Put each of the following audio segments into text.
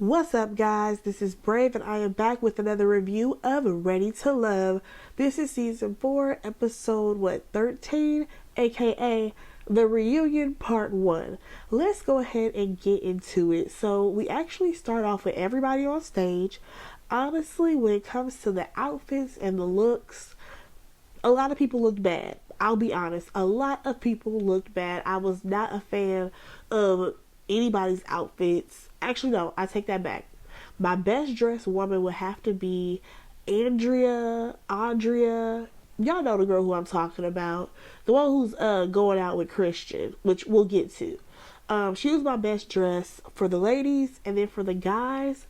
What's up, guys? This is Brave, and I am back with another review of Ready to Love. This is season 4, episode 13, aka the reunion part 1. Let's go ahead and get into it. So, we actually start off with everybody on stage. Honestly, when it comes to the outfits and the looks, a lot of people looked bad. I'll be honest, a lot of people looked bad. I was not a fan of anybody's outfits. Actually, no, I take that back. My best dressed woman would have to be Andrea. Y'all know the girl who I'm talking about. The one who's going out with Christian, which we'll get to. She was my best dress for the ladies, and then for the guys,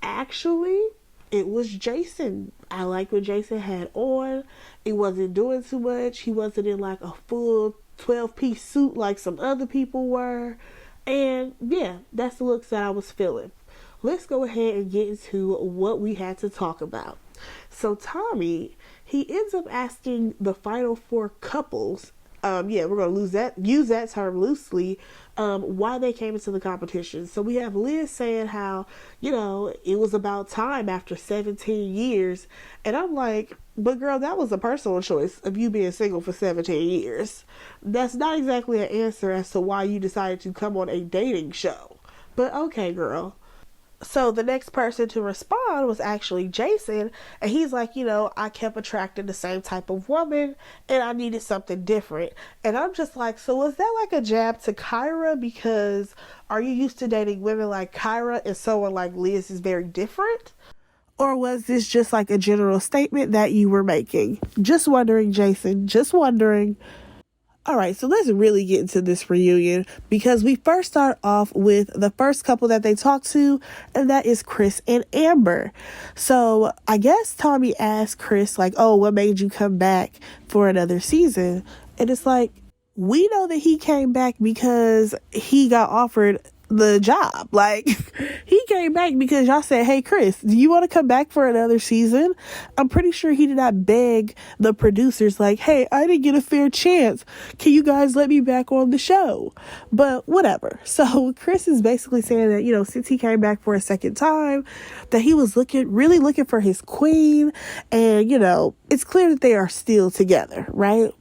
actually, it was Jason. I liked what Jason had on. It wasn't doing too much. He wasn't in like a full 12-piece suit like some other people were. And yeah, that's the looks that I was feeling. Let's go ahead and get into what we had to talk about. So Tommy, he ends up asking the final 4 couples, we're going to use that term loosely, why they came into the competition. So we have Liz saying how, it was about time after 17 years. And I'm like, but girl, that was a personal choice of you being single for 17 years. That's not exactly an answer as to why you decided to come on a dating show. But okay, girl. So the next person to respond was actually Jason, and he's like, I kept attracting the same type of woman, and I needed something different. And I'm just like, so was that like a jab to Kyra? Because are you used to dating women like Kyra and someone like Liz is very different? Or was this just like a general statement that you were making? Just wondering, Jason, just wondering. All right, so let's really get into this reunion because we first start off with the first couple that they talk to, and that is Chris and Amber. So I guess Tommy asked Chris, like, oh, what made you come back for another season? And it's like, we know that he came back because he got offered the job. Like, he came back because y'all said, hey Chris, do you want to come back for another season? I'm pretty sure he did not beg the producers like, hey, I didn't get a fair chance, can you guys let me back on the show? But whatever. So Chris is basically saying that, since he came back for a second time, that he was really looking for his queen, and it's clear that they are still together, right?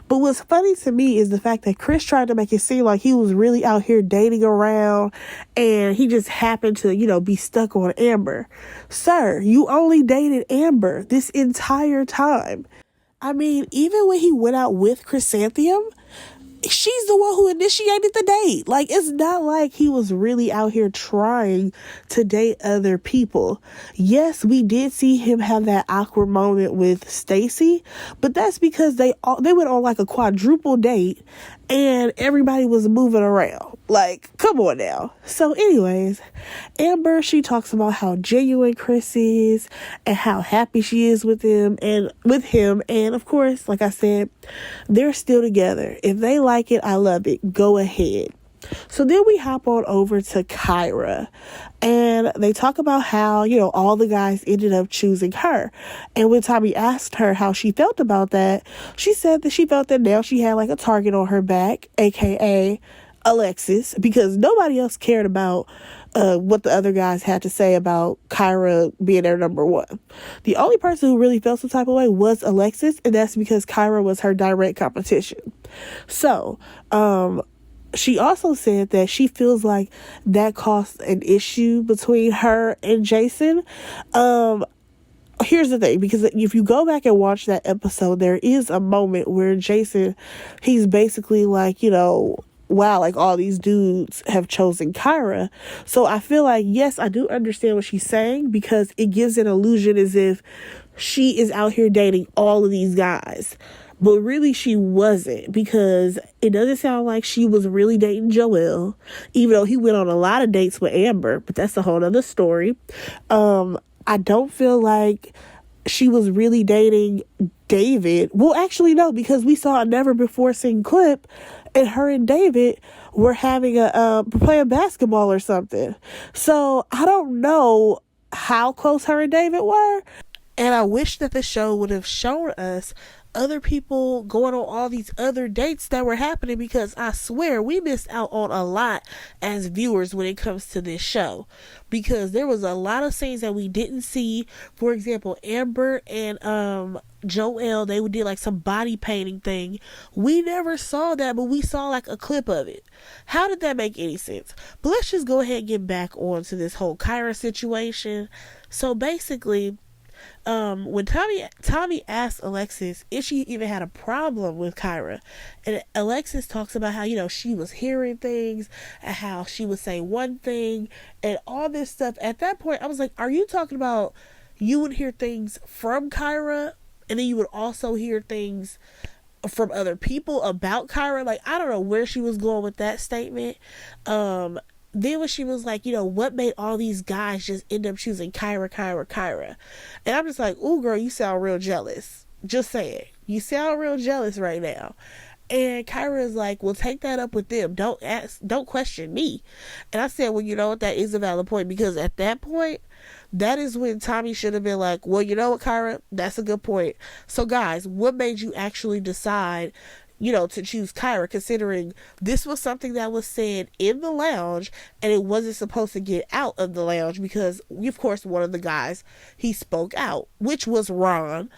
But what's funny to me is the fact that Chris tried to make it seem like he was really out here dating around, and he just happened to, be stuck on Amber. Sir, you only dated Amber this entire time. I mean, even when he went out with Chrysanthemum, she's the one who initiated the date. Like, it's not like he was really out here trying to date other people. Yes, we did see him have that awkward moment with Stacy, but that's because they went on like a quadruple date and everybody was moving around. Like, come on now. So anyways, Amber, she talks about how genuine Chris is and how happy she is with him. And of course, like I said, they're still together. If they like it, I love it. Go ahead. So then we hop on over to Kyra, and they talk about how, all the guys ended up choosing her. And when Tommy asked her how she felt about that, she said that she felt that now she had like a target on her back, aka Alexis, because nobody else cared about what the other guys had to say about Kyra being their number one. The only person who really felt some type of way was Alexis, and that's because Kyra was her direct competition. So, she also said that she feels like that caused an issue between her and Jason. Here's the thing, because if you go back and watch that episode, there is a moment where Jason, he's basically like, wow, like all these dudes have chosen Kyra. So I feel like, yes, I do understand what she's saying, because it gives an illusion as if she is out here dating all of these guys. But really she wasn't, because it doesn't sound like she was really dating Joel, even though he went on a lot of dates with Amber, but that's a whole other story. I don't feel like she was really dating David. Well, actually, no, because we saw a never before seen clip, and her and David were having playing basketball or something. So I don't know how close her and David were. And I wish that the show would have shown us other people going on all these other dates that were happening, because I swear we missed out on a lot as viewers when it comes to this show, because there was a lot of scenes that we didn't see. For example, Amber and Joelle, they did like some body painting thing. We never saw that, but we saw like a clip of it. How did that make any sense? But let's just go ahead and get back on to this whole Kyra situation. So basically, when Tommy asked Alexis if she even had a problem with Kyra, and Alexis talks about how, you know, she was hearing things and how she would say one thing and all this stuff. At that point, I was like, are you talking about you would hear things from Kyra and then you would also hear things from other people about Kyra? Like, I don't know where she was going with that statement. Then when she was like, you know, what made all these guys just end up choosing Kyra? And I'm just like, ooh, girl, you sound real jealous. Just saying. You sound real jealous right now. And Kyra is like, well, take that up with them. Don't question me. And I said, well, you know what? That is a valid point, because at that point, that is when Tommy should have been like, well, you know what, Kyra? That's a good point. So guys, what made you actually decide, you know, to choose Kyra, considering this was something that was said in the lounge and it wasn't supposed to get out of the lounge, because of course one of the guys, he spoke out, which was Ron.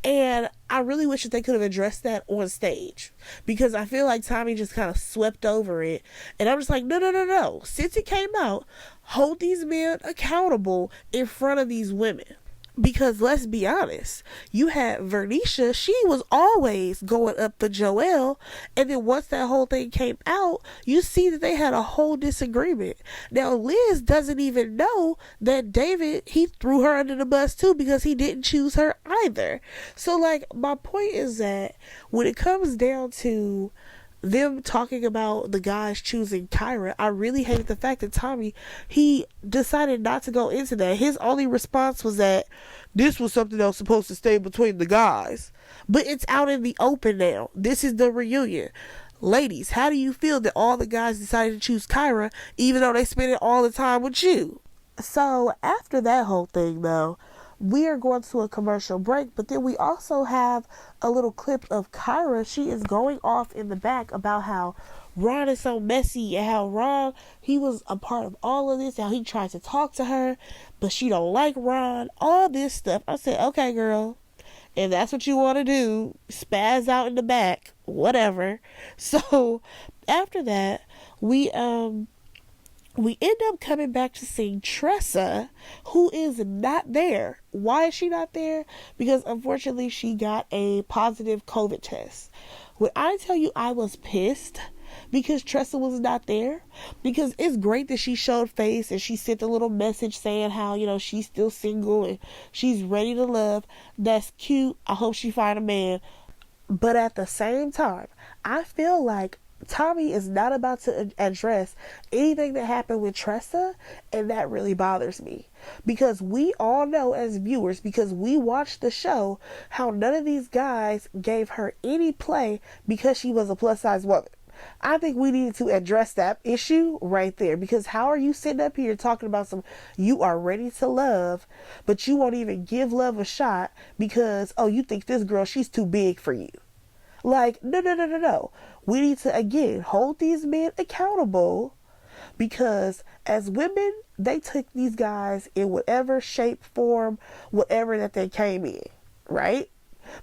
And I really wish that they could have addressed that on stage, because I feel like Tommy just kind of swept over it. And I'm just like, no. Since it came out, hold these men accountable in front of these women. Because let's be honest, you had Vernisha, she was always going up for Joelle, and then once that whole thing came out, you see that they had a whole disagreement. Now Liz doesn't even know that David, he threw her under the bus too, because he didn't choose her either. So like, my point is that when it comes down to them talking about the guys choosing Kyra, I really hate the fact that Tommy, he decided not to go into that. His only response was that this was something that was supposed to stay between the guys. But it's out in the open now. This is the reunion. Ladies, how do you feel that all the guys decided to choose Kyra, even though they spend it all the time with you? So after that whole thing though, we are going to a commercial break, but then we also have a little clip of Kyra. She is going off in the back about how Ron is so messy and how Ron, he was a part of all of this, how he tried to talk to her, but she don't like Ron, all this stuff. I said, okay, girl, if that's what you want to do, spaz out in the back, whatever. So after that, we end up coming back to seeing Tressa, who is not there. Why is she not there? Because unfortunately she got a positive COVID test. When I tell you I was pissed because Tressa was not there, because it's great that she showed face and she sent a little message saying how, you know, she's still single and she's ready to love. That's cute. I hope she find a man. But at the same time, I feel like Tommy is not about to address anything that happened with Tressa, and that really bothers me, because we all know as viewers, because we watched the show, how none of these guys gave her any play because she was a plus size woman. I think we needed to address that issue right there, because how are you sitting up here talking about you are ready to love, but you won't even give love a shot because, oh, you think this girl, she's too big for you. Like, no. We need to, again, hold these men accountable, because as women, they took these guys in whatever shape, form, whatever that they came in, right?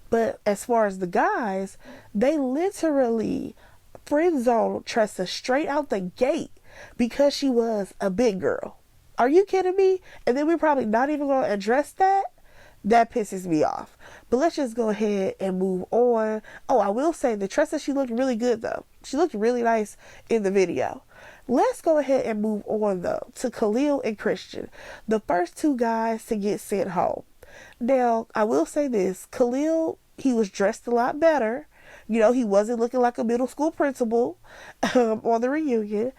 But as far as the guys, they literally friend zoned Tressa straight out the gate because she was a big girl. Are you kidding me? And then we're probably not even going to address that? That pisses me off. But let's just go ahead and move on. Oh, I will say that Tressa, she looked really good though. She looked really nice in the video. Let's go ahead and move on though to Khalil and Christian, the first two guys to get sent home. Now, I will say this. Khalil, he was dressed a lot better. You know, he wasn't looking like a middle school principal on the reunion.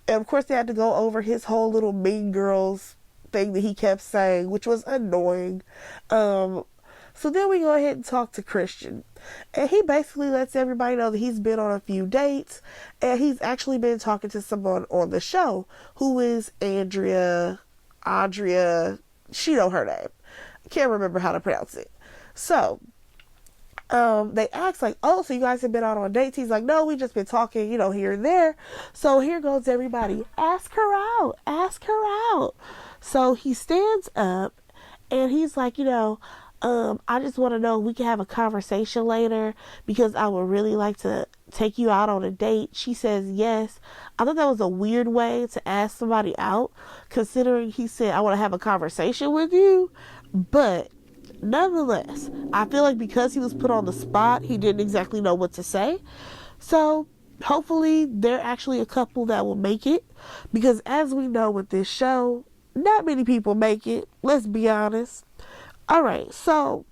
And of course, they had to go over his whole little Mean Girls thing that he kept saying, which was annoying. So then we go ahead and talk to Christian, and he basically lets everybody know that he's been on a few dates, and he's actually been talking to someone on the show who is Audria, she know her name. I can't remember how to pronounce it. So they asked like, oh, so you guys have been out on dates? He's like, no, we just been talking, here and there. So here goes everybody. Ask her out. Ask her out. So he stands up and he's like, I just want to know if we can have a conversation later because I would really like to take you out on a date. She says yes. I thought that was a weird way to ask somebody out, considering he said, I want to have a conversation with you. But nonetheless, I feel like because he was put on the spot, he didn't exactly know what to say. So hopefully they're actually a couple that will make it, because as we know with this show, not many people make it. Let's be honest. Alright, so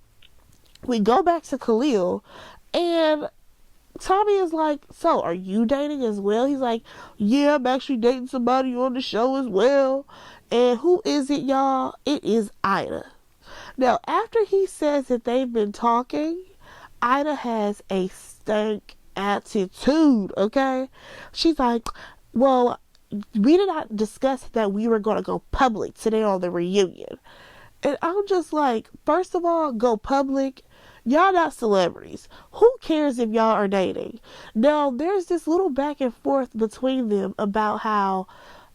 we go back to Khalil, and Tommy is like, so are you dating as well? He's like, yeah, I'm actually dating somebody on the show as well. And who is it, y'all? It is Ida. Now, after he says that they've been talking, Ida has a stank attitude, okay? She's like, well, we did not discuss that we were going to go public today on the reunion. And I'm just like, first of all, go public. Y'all not celebrities. Who cares if y'all are dating? Now, there's this little back and forth between them about how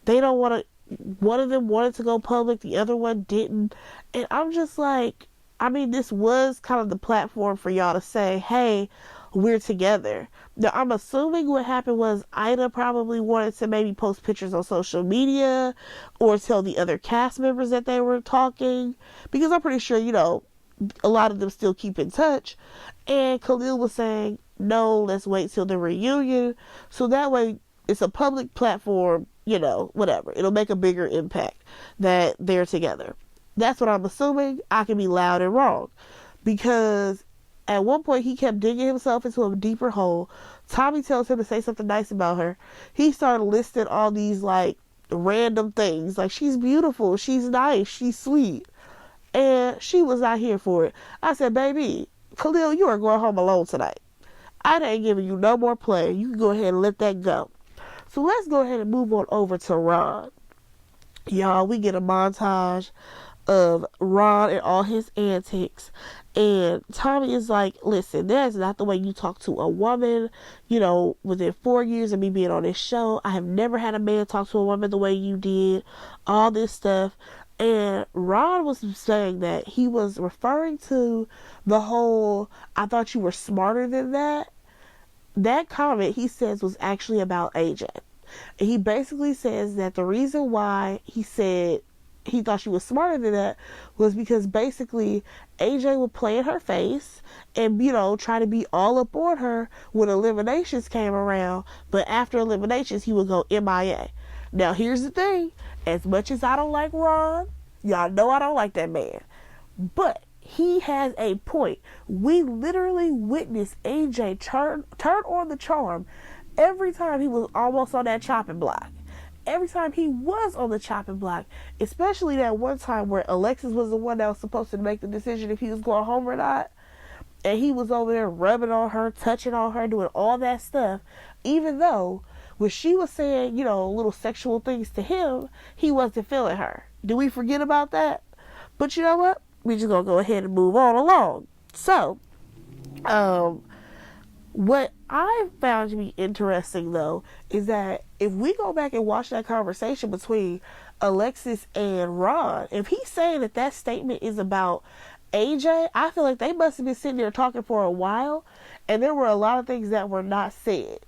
they don't want to, one of them wanted to go public, the other one didn't. And I'm just like, I mean, this was kind of the platform for y'all to say, hey, we're together. Now, I'm assuming what happened was Ida probably wanted to maybe post pictures on social media or tell the other cast members that they were talking, because I'm pretty sure, a lot of them still keep in touch. And Khalil was saying, no, let's wait till the reunion. So that way it's a public platform, whatever. It'll make a bigger impact that they're together. That's what I'm assuming. I can be loud and wrong, because at one point he kept digging himself into a deeper hole. Tommy tells him to say something nice about her. He started listing all these like random things, like she's beautiful, she's nice, she's sweet, and she was not here for it. I said, baby, Khalil, you are going home alone tonight. I ain't giving you no more play. You can go ahead and let that go. So let's go ahead and move on over to Ron. Y'all, we get a montage of Ron and all his antics, and Tommy is like, listen, that's not the way you talk to a woman. Within 4 years of me being on this show, I have never had a man talk to a woman the way you did, all this stuff. And Ron was saying that he was referring to the whole, I thought you were smarter than that. That comment, he says, was actually about AJ. And he basically says that the reason why he said he thought she was smarter than that was because basically AJ would play in her face and, try to be all up on her when eliminations came around. But after eliminations, he would go MIA. Now, here's the thing. As much as I don't like Ron, y'all know I don't like that man. But he has a point. We literally witnessed AJ turn on the charm every time he was almost on that chopping block. Every time he was on the chopping block, especially that one time where Alexis was the one that was supposed to make the decision if he was going home or not, and he was over there rubbing on her, touching on her, doing all that stuff, even though when she was saying, little sexual things to him, he wasn't feeling her. Do we forget about that? But you know what? We just gonna go ahead and move on along. So, what I found to be interesting, though, is that if we go back and watch that conversation between Alexis and Ron, if he's saying that statement is about AJ, I feel like they must have been sitting there talking for a while, and there were a lot of things that were not said.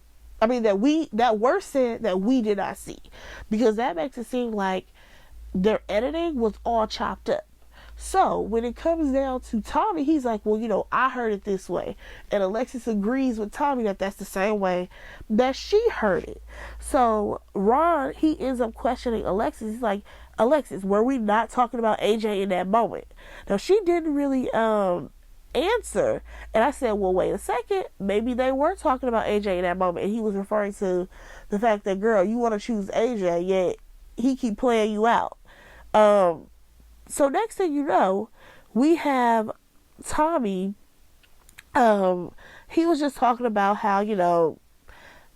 I mean, that were said that we did not see, because that makes it seem like their editing was all chopped up. So when it comes down to Tommy, he's like, well, I heard it this way. And Alexis agrees with Tommy that that's the same way that she heard it. So Ron, he ends up questioning Alexis. He's like, Alexis, were we not talking about AJ in that moment? Now, she didn't really answer. And I said, well, wait a second. Maybe they were talking about AJ in that moment. And he was referring to the fact that, girl, you want to choose AJ, yet he keep playing you out. So next thing you know, we have Tommy. He was just talking about how,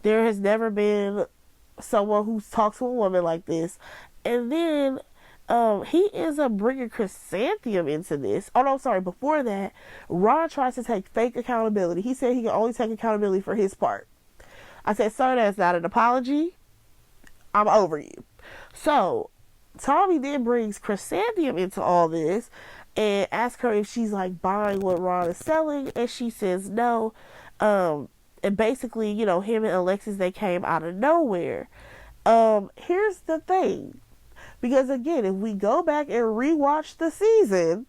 there has never been someone who talks to a woman like this. And then he ends up bringing Chrysanthemum into this. Oh no, sorry. Before that, Ron tries to take fake accountability. He said he can only take accountability for his part. I said, sir, that's not an apology. I'm over you. So Tommy then brings Chrysanthemum into all this and asks her if she's like buying what Ron is selling, and she says no. And basically, you know, him and Alexis, they came out of nowhere. Here's the thing. Because again, if we go back and rewatch the season,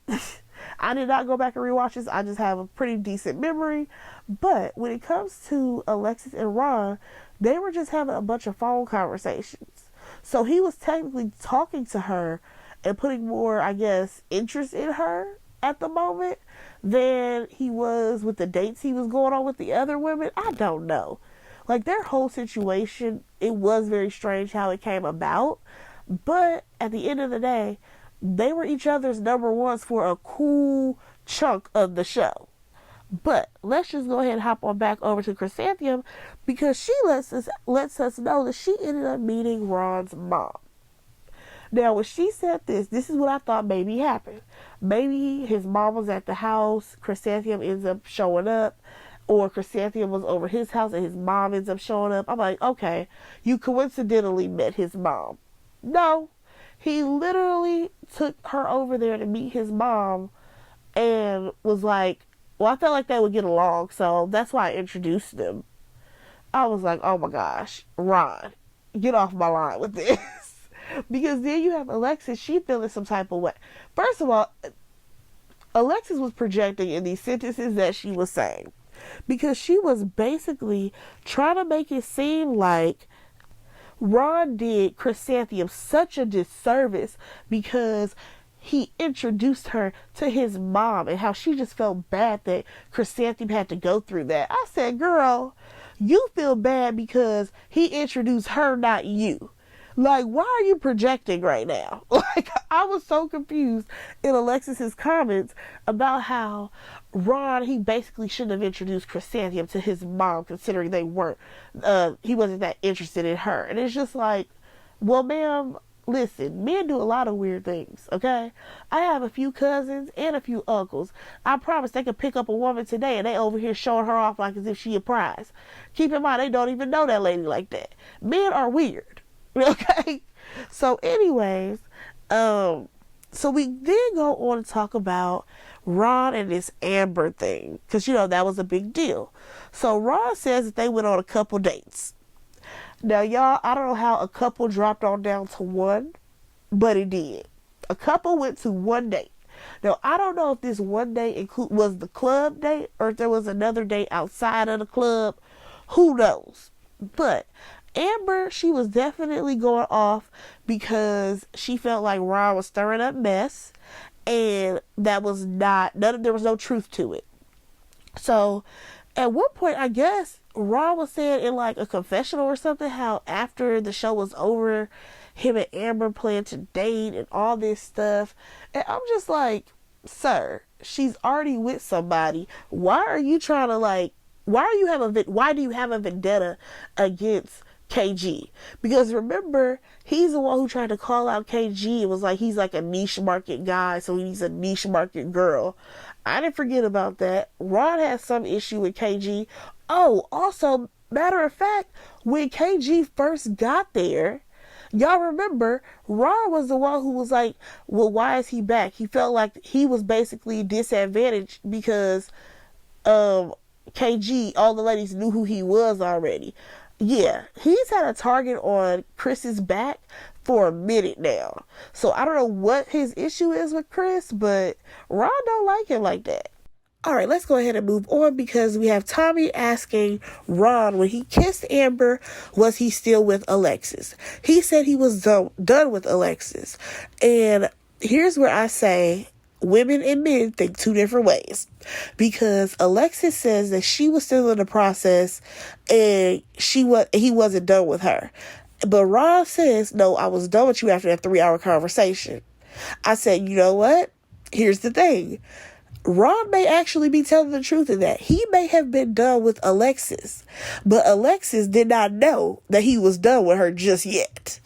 I did not go back and rewatch this. I just have a pretty decent memory. But when it comes to Alexis and Ron, they were just having a bunch of phone conversations. So he was technically talking to her and putting more, I guess, interest in her at the moment than he was with the dates he was going on with the other women. I don't know. Like, their whole situation, it was very strange how it came about. But at the end of the day, they were each other's number ones for a cool chunk of the show. But let's just go ahead and hop on back over to Chrysanthemum, because she lets us know that she ended up meeting Ron's mom. Now, when she said this is what I thought maybe happened. Maybe his mom was at the house, Chrysanthemum ends up showing up, or Chrysanthemum was over his house and his mom ends up showing up. I'm like, okay, you coincidentally met his mom. No, he literally took her over there to meet his mom and was like, well, I felt like they would get along, so that's why I introduced them. I was like, oh my gosh, Ron, get off my line with this. Because then you have Alexis, she feeling some type of way. First of all, Alexis was projecting in these sentences that she was saying. Because she was basically trying to make it seem like Ron did Chrysanthemum such a disservice because he introduced her to his mom and how she just felt bad that Chrysanthemum had to go through that. I said, girl, you feel bad because he introduced her, not you. Like, why are you projecting right now? Like, I was so confused in Alexis's comments about how Ron, he basically shouldn't have introduced Chrysanthemum to his mom, considering they weren't, he wasn't that interested in her. And it's just like, well, ma'am, listen, men do a lot of weird things, okay? I have a few cousins and a few uncles. I promise they could pick up a woman today and they over here showing her off like as if she a prize. Keep in mind, they don't even know that lady like that. Men are weird. Okay, so anyways, so we then go on to talk about Ron and this Amber thing, because you know that was a big deal. So Ron says that they went on a couple dates. Now y'all, I don't know how a couple dropped on down to one, but it did. A couple went to one date. Now I don't know if this one date was the club date or if there was another date outside of the club. Who knows? But Amber, she was definitely going off because she felt like Ron was stirring up mess, and that was there was no truth to it. So at one point, I guess Ron was saying in like a confessional or something how after the show was over, him and Amber planned to date and all this stuff. And I'm just like, sir, she's already with somebody. Why are you trying to why do you have a vendetta against KG? Because remember, he's the one who tried to call out KG. It was like he's like a niche market guy, so he's a niche market girl. I didn't forget about that. Ron has some issue with KG. Oh, also, matter of fact, when KG first got there, y'all remember, Ron was the one who was like, well, why is he back? He felt like he was basically disadvantaged because KG, all the ladies knew who he was already. Yeah, he's had a target on Chris's back for a minute now. So I don't know what his issue is with Chris, but Ron don't like him like that. Alright, let's go ahead and move on because we have Tommy asking Ron, when he kissed Amber, was he still with Alexis? He said he was done with Alexis. And here's where I say women and men think two different ways, because Alexis says that she was still in the process and he wasn't done with her. But Ron says, no, I was done with you after that 3-hour conversation. I said, you know what? Here's the thing. Ron may actually be telling the truth in that. He may have been done with Alexis, but Alexis did not know that he was done with her just yet.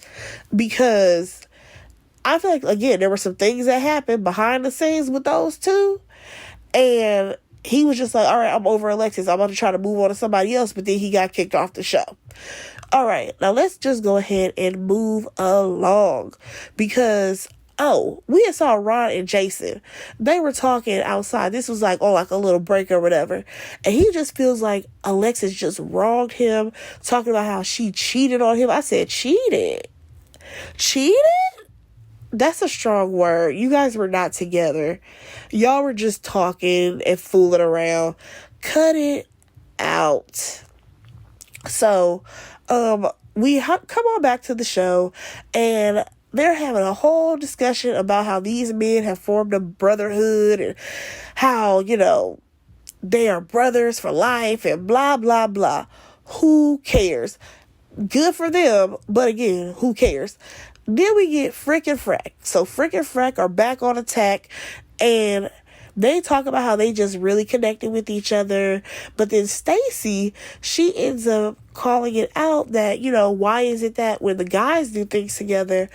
Because I feel like, again, there were some things that happened behind the scenes with those two. And he was just like, all right, I'm over Alexis. I'm about to try to move on to somebody else. But then he got kicked off the show. All right, now let's just go ahead and move along. Because, we had saw Ron and Jason. They were talking outside. This was like on like a little break or whatever. And he just feels like Alexis just wronged him. Talking about how she cheated on him. I said, cheated? Cheated? That's a strong word. You guys were not together. Y'all were just talking and fooling around. Cut it out. So, we come on back to the show, and they're having a whole discussion about how these men have formed a brotherhood and how, they are brothers for life and blah, blah, blah. Who cares? Good for them, but again, who cares? Then we get Frick and Frack. So Frick and Frack are back on attack, and they talk about how they just really connected with each other. But then Stacy, she ends up calling it out that, why is it that when the guys do things together,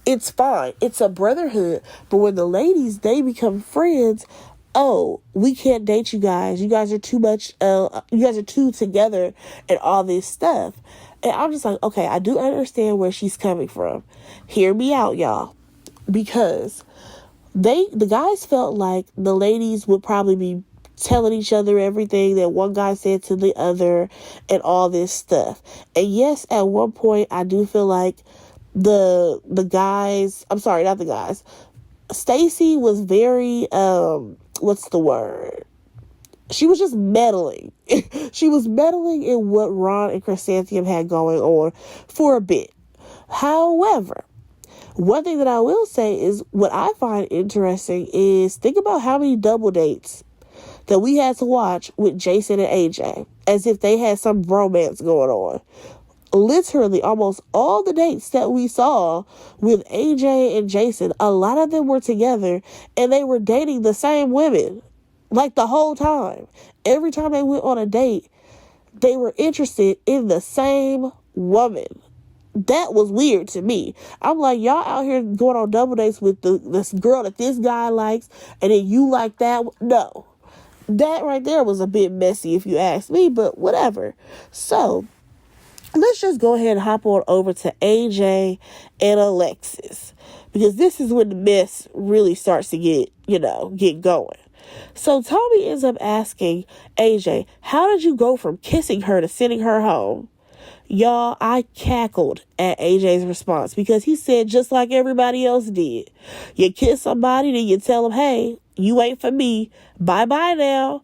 it's fine. It's a brotherhood. But when the ladies, they become friends, we can't date you guys. You guys are too much, you guys are too together and all this stuff. And I'm just like, okay, I do understand where she's coming from. Hear me out, y'all. Because the guys felt like the ladies would probably be telling each other everything that one guy said to the other and all this stuff. And yes, at one point, I do feel like the guys, I'm sorry, not the guys. Stacy was very, what's the word? She was just meddling. She was meddling in what Ron and Chrysanthemum had going on for a bit. However, one thing that I will say is what I find interesting is think about how many double dates that we had to watch with Jason and AJ as if they had some romance going on. Literally almost all the dates that we saw with AJ and Jason, a lot of them were together and they were dating the same women like the whole time. Every time they went on a date, they were interested in the same woman. That was weird to me. I'm like, y'all out here going on double dates with this girl that this guy likes, and then you like that. No. That right there was a bit messy if you ask me, but whatever. So, let's just go ahead and hop on over to AJ and Alexis. Because this is when the mess really starts to get going. So, Tommy ends up asking AJ, how did you go from kissing her to sending her home? Y'all, I cackled at AJ's response because he said just like everybody else did. You kiss somebody, then you tell them, hey, you ain't for me. Bye-bye now.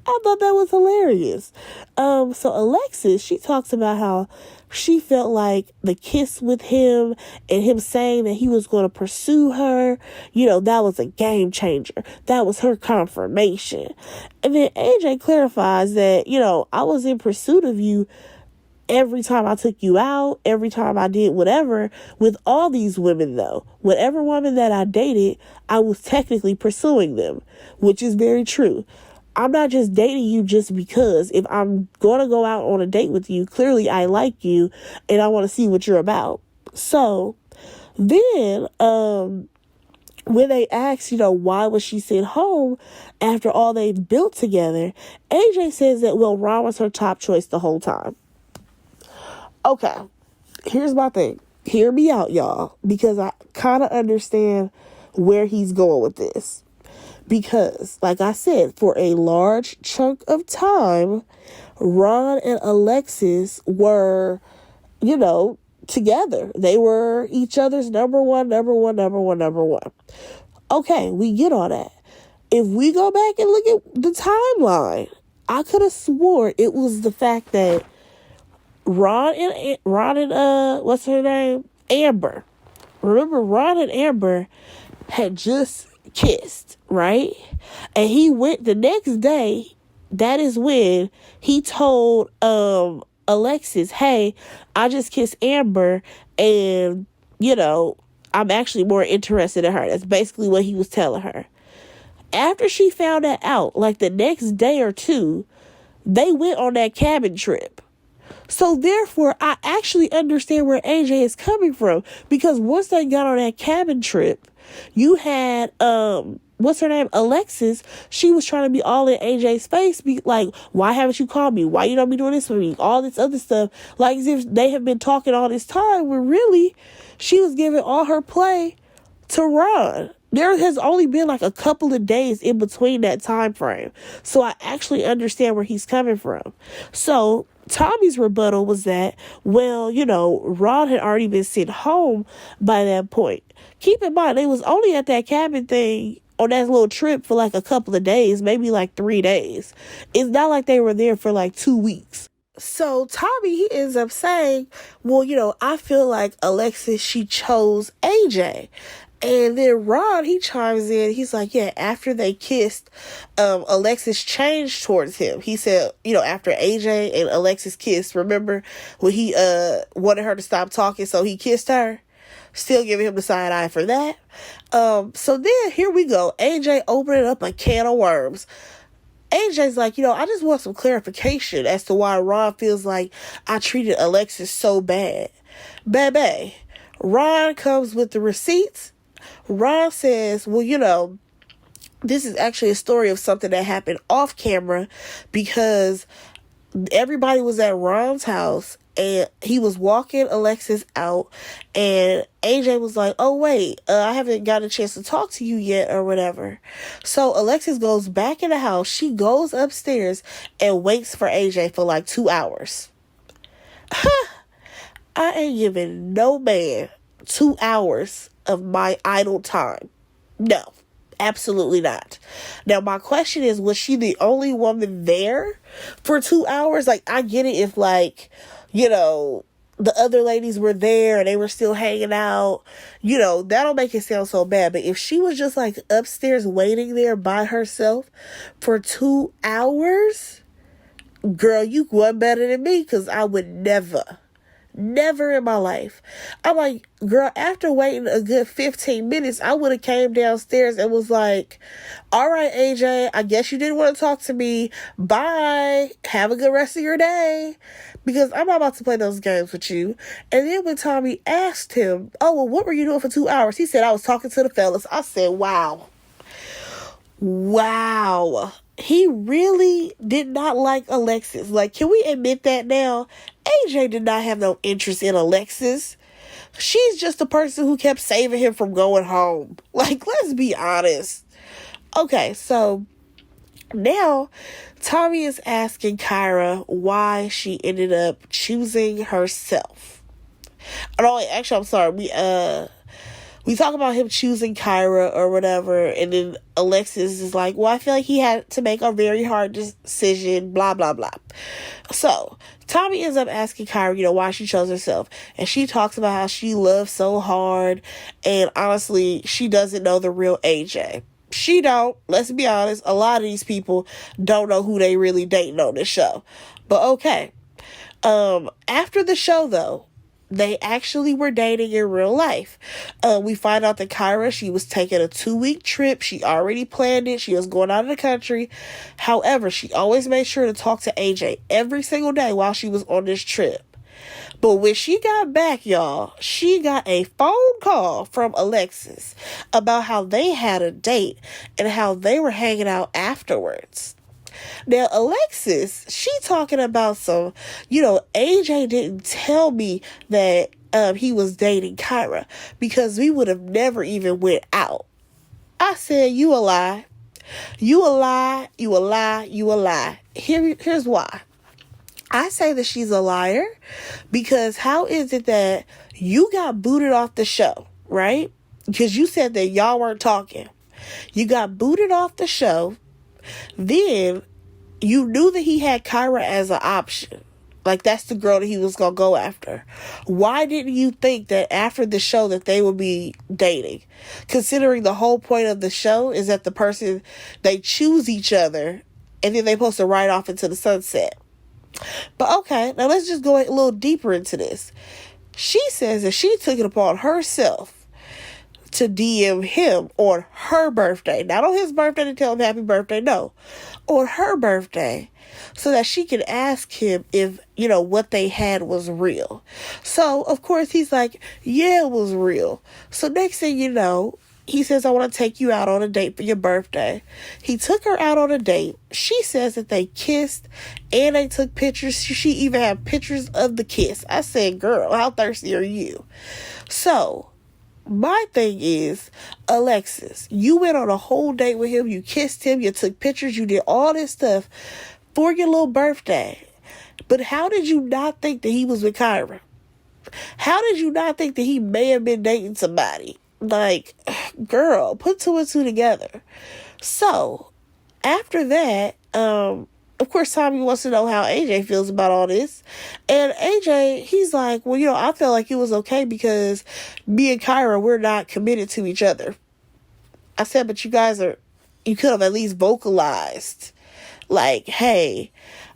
I thought that was hilarious. So Alexis, she talks about how she felt like the kiss with him and him saying that he was going to pursue her, that was a game changer. That was her confirmation. And then AJ clarifies that, I was in pursuit of you every time I took you out, every time I did whatever with all these women though. Whatever woman that I dated, I was technically pursuing them, which is very true. I'm not just dating you just because. If I'm going to go out on a date with you, clearly I like you and I want to see what you're about. So then, when they asked, why was she sent home after all they've built together, AJ says that, Ron was her top choice the whole time. Okay, here's my thing. Hear me out, y'all, because I kind of understand where he's going with this. Because, like I said, for a large chunk of time, Ron and Alexis were, together. They were each other's number one. Okay, we get all that. If we go back and look at the timeline, I could have swore it was the fact that Ron and what's her name? Amber. Remember, Ron and Amber had just kissed, right? And he went the next day. That is when he told Alexis, hey, I just kissed Amber and I'm actually more interested in her. That's basically what he was telling her. After she found that out, like the next day or two, they went on that cabin trip. So therefore, I actually understand where AJ is coming from, because once they got on that cabin trip, you had what's her name, Alexis. She was trying to be all in AJ's face, be like, why haven't you called me? Why you don't be doing this for me? All this other stuff, like as if they have been talking all this time, when really she was giving all her play to Ron. There has only been like a couple of days in between that time frame. So I actually understand where he's coming from. So Tommy's rebuttal was that, well, Ron had already been sent home by that point. Keep in mind, they was only at that cabin thing on that little trip for like a couple of days, maybe like 3 days. It's not like they were there for like 2 weeks. So Tommy, he ends up saying, well, I feel like Alexis, she chose AJ. And then Ron, he chimes in. He's like, yeah, after they kissed, Alexis changed towards him. He said, after AJ and Alexis kissed, remember when he wanted her to stop talking, so he kissed her? Still giving him the side eye for that. So then here we go. AJ opening up a can of worms. AJ's like, I just want some clarification as to why Ron feels like I treated Alexis so bad. Baby, Ron comes with the receipts. Ron says, well, this is actually a story of something that happened off camera, because everybody was at Ron's house and he was walking Alexis out, and AJ was like, oh wait, I haven't got a chance to talk to you yet or whatever. So Alexis goes back in the house. She goes upstairs and waits for AJ for like 2 hours. I ain't giving no man 2 hours of my idle time. No, absolutely not. Now, my question is, was she the only woman there for 2 hours? Like, I get it if, like, the other ladies were there and they were still hanging out. That'll make it sound so bad. But if she was just, like, upstairs waiting there by herself for 2 hours, girl, you one better than me, because I would never in my life. I'm like, girl, after waiting a good 15 minutes, I would have came downstairs and was like, all right, AJ, I guess you didn't want to talk to me. Bye. Have a good rest of your day. Because I'm not about to play those games with you. And then when Tommy asked him, oh, well, what were you doing for 2 hours? He said, I was talking to the fellas. I said, wow. He really did not like Alexis. Like, can we admit that now? AJ did not have no interest in Alexis. She's just the person who kept saving him from going home. Like, let's be honest. Okay, so now Tommy is asking Kyra why she ended up choosing herself. I'm sorry. We talk about him choosing Kyra or whatever, and then Alexis is like, well, I feel like he had to make a very hard decision, blah, blah, blah. So Tommy ends up asking Kyra, why she chose herself. And she talks about how she loves so hard, and honestly, she doesn't know the real AJ. She don't. Let's be honest. A lot of these people don't know who they really dating on this show. But okay. After the show, though, they actually were dating in real life. We find out that Kyra, she was taking a 2-week trip. She already planned it. She was going out of the country. However, she always made sure to talk to AJ every single day while she was on this trip. But when she got back, y'all, she got a phone call from Alexis about how they had a date and how they were hanging out afterwards. Now, Alexis, she talking about some, AJ didn't tell me that he was dating Kyra, because we would have never even went out. I said, you a lie. You a lie. You a lie. You a lie. Here's why. I say that she's a liar, because how is it that you got booted off the show, right? Because you said that y'all weren't talking. You got booted off the show. Then you knew that he had Kyra as an option. Like, that's the girl that he was going to go after. Why didn't you think that after the show that they would be dating? Considering the whole point of the show is that the person, they choose each other and then they're supposed to ride off into the sunset. But okay, now let's just go a little deeper into this. She says that she took it upon herself to DM him on her birthday. Not on his birthday to tell him happy birthday, no. on her birthday so that she could ask him if, what they had was real. So, of course, he's like, yeah, it was real. So next thing you know, he says, I want to take you out on a date for your birthday. He took her out on a date. She says that they kissed and they took pictures. She even had pictures of the kiss. I said, girl, how thirsty are you? So, my thing is, Alexis, you went on a whole date with him. You kissed him. You took pictures. You did all this stuff for your little birthday. But how did you not think that he was with Kyra? How did you not think that he may have been dating somebody? Like, girl, put two and two together. So, after that, of course, Tommy wants to know how AJ feels about all this. And AJ, he's like, well, I felt like it was okay because me and Kyra, we're not committed to each other. I said, but you could have at least vocalized, like, hey,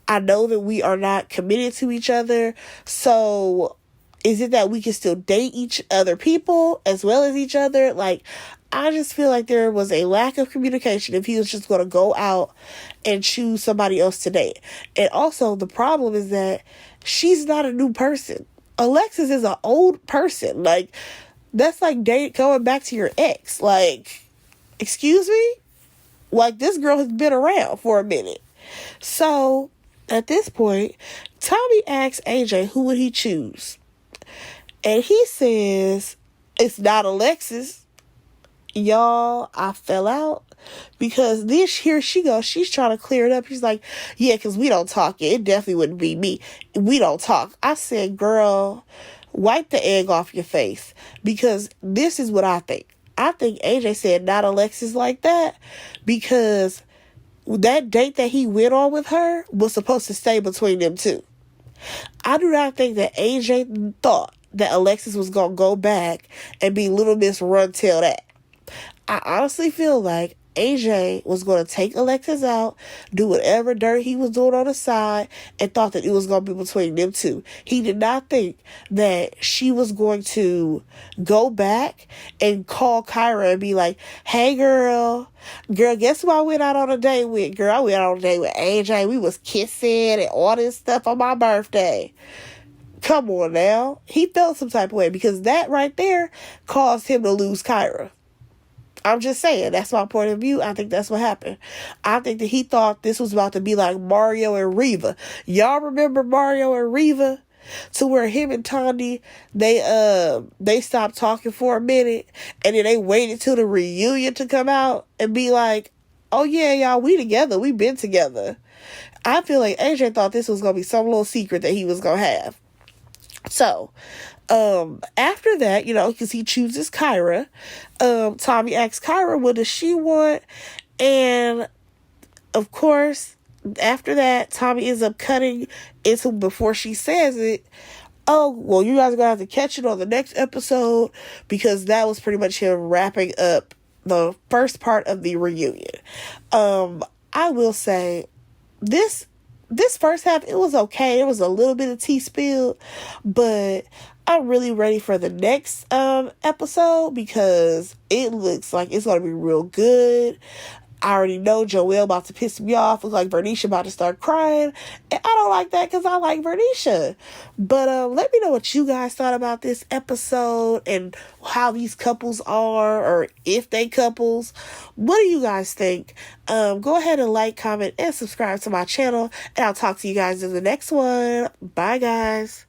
I know that we are not committed to each other, so is it that we can still date each other people as well as each other? Like, I just feel like there was a lack of communication if he was just going to go out and choose somebody else to date. And also, the problem is that she's not a new person. Alexis is an old person. Like, that's like going back to your ex. Like, excuse me? Like, this girl has been around for a minute. So, at this point, Tommy asks AJ who would he choose. And he says, it's not Alexis. Y'all, I fell out. Because here she goes. She's trying to clear it up. She's like, yeah, because we don't talk. It definitely wouldn't be me. We don't talk. I said, girl, wipe the egg off your face. Because this is what I think. I think AJ said not Alexis like that. Because that date that he went on with her was supposed to stay between them two. I do not think that AJ thought that Alexis was going to go back and be Little Miss Run Tell That. I honestly feel like AJ was going to take Alexis out, do whatever dirt he was doing on the side, and thought that it was going to be between them two. He did not think that she was going to go back and call Kyra and be like, hey, girl, guess who I went out on a date with? Girl, I went out on a date with AJ. We was kissing and all this stuff on my birthday. Come on now. He felt some type of way because that right there caused him to lose Kyra. I'm just saying, that's my point of view. I think that's what happened. I think that he thought this was about to be like Mario and Reva. Y'all remember Mario and Reva? To where him and Tandi, they stopped talking for a minute and then they waited till the reunion to come out and be like, oh yeah, y'all, we together. We been together. I feel like AJ thought this was going to be some little secret that he was going to have. So, after that, because he chooses Kyra, Tommy asks Kyra, what does she want? And, of course, after that, Tommy ends up cutting into, before she says it, oh, well, you guys are going to have to catch it on the next episode, because that was pretty much him wrapping up the first part of the reunion. I will say, this first half, it was okay. There was a little bit of tea spilled, but I'm really ready for the next episode because it looks like it's going to be real good. I already know Joelle about to piss me off. Looks like Vernisha about to start crying. And I don't like that because I like Vernisha. But let me know what you guys thought about this episode and how these couples are, or if they couples. What do you guys think? Go ahead and like, comment, and subscribe to my channel. And I'll talk to you guys in the next one. Bye, guys.